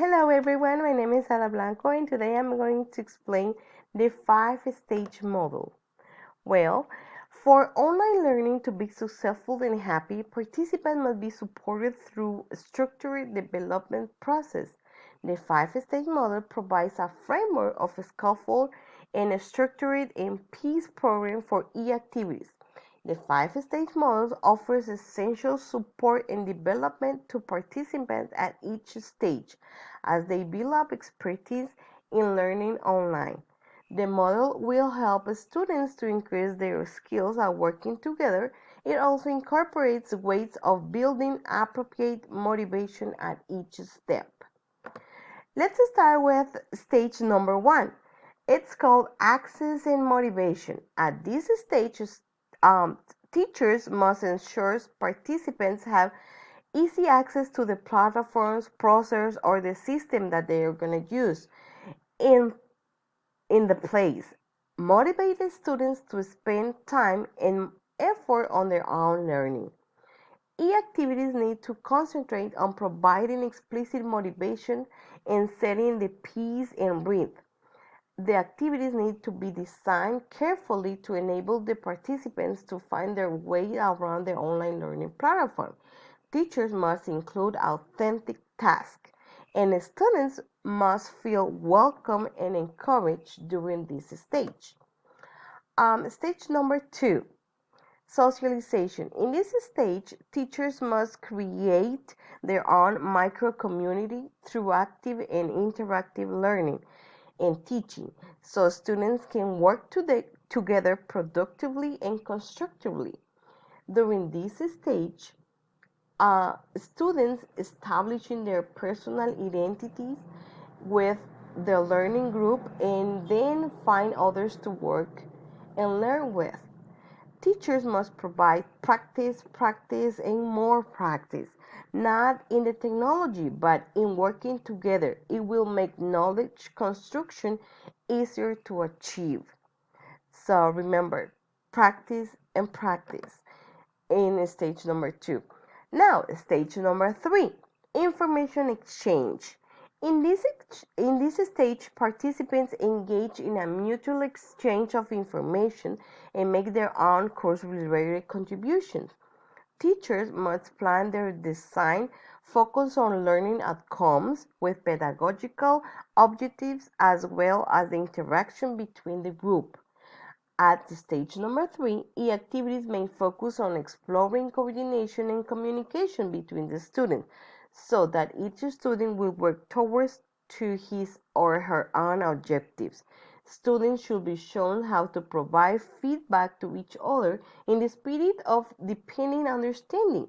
Hello everyone, my name is Ala Blanco and today I'm going to explain the 5-stage model. Well, for online learning to be successful and happy, participants must be supported through a structured development process. The 5-stage model provides a framework of a scaffold and a structured and peace program for e-activities. The 5-stage model offers essential support and development to participants at each stage as they build up expertise in learning online. The model will help students to increase their skills at working together. It also incorporates ways of building appropriate motivation at each step. Let's start with stage number 1. It's called Access and Motivation. At this stage, um, teachers must ensure participants have easy access to the platforms, process, or the system that they are going to use in, in the place. Motivate students to spend time and effort on their own learning. E-activities need to concentrate on providing explicit motivation and setting the pace and rhythm. The activities need to be designed carefully to enable the participants to find their way around the online learning platform. Teachers must include authentic tasks, and students must feel welcome and encouraged during this stage. Stage number 2. Socialization. In this stage, teachers must create their own micro-community through active and interactive learning and teaching, so students can work together productively and constructively. During this stage, students establishing their personal identities with their learning group and then find others to work and learn with. Teachers must provide practice, practice, and more practice, not in the technology, but in working together. It will make knowledge construction easier to achieve. So remember, practice and practice in stage number 2. Now, stage number 3, information exchange. In this stage, participants engage in a mutual exchange of information and make their own course-related contributions. Teachers must plan their design focus on learning outcomes with pedagogical objectives as well as the interaction between the group. At stage number 3, e-activities may focus on exploring coordination and communication between the students so that each student will work towards to his or her own objectives. Students should be shown how to provide feedback to each other in the spirit of deepening understanding.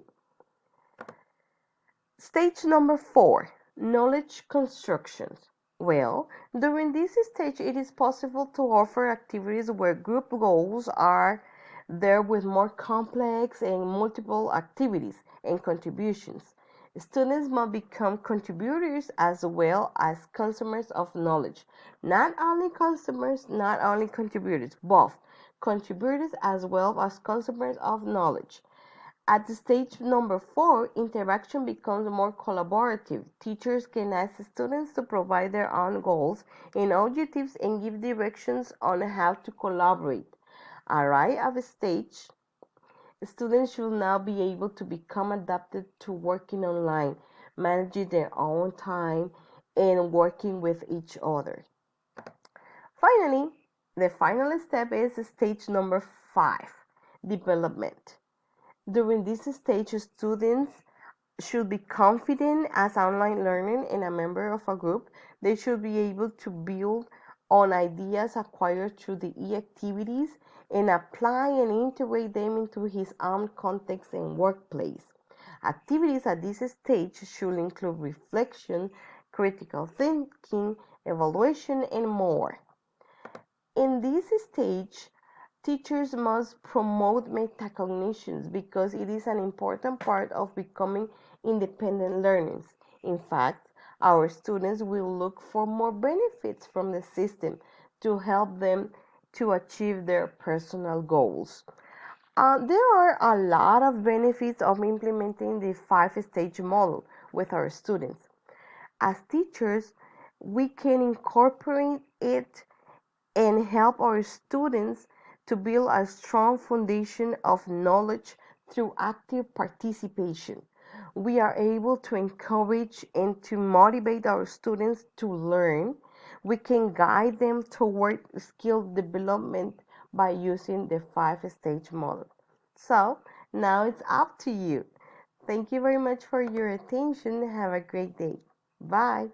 Stage number 4, knowledge construction. Well, during this stage, it is possible to offer activities where group goals are there with more complex and multiple activities and contributions. Students must become contributors as well as consumers of knowledge. Not only consumers, not only contributors, both contributors as well as consumers of knowledge. At stage number 4, interaction becomes more collaborative. Teachers can ask students to provide their own goals and objectives and give directions on how to collaborate. Arrive at a stage, students should now be able to become adapted to working online, managing their own time, and working with each other. Finally, the final step is stage number 5, development. During this stage, students should be confident as online learning and a member of a group. They should be able to build on ideas acquired through the e-activities and apply and integrate them into his own context and workplace. Activities at this stage should include reflection, critical thinking, evaluation, and more. In this stage, teachers must promote metacognition because it is an important part of becoming independent learners. In fact, our students will look for more benefits from the system to help them to achieve their personal goals. There are a lot of benefits of implementing the 5-stage model with our students. As teachers, we can incorporate it and help our students to build a strong foundation of knowledge through active participation. We are able to encourage and to motivate our students to learn. We can guide them toward skill development by using the five-stage model. So now it's up to you. Thank you very much for your attention. Have a great day. Bye.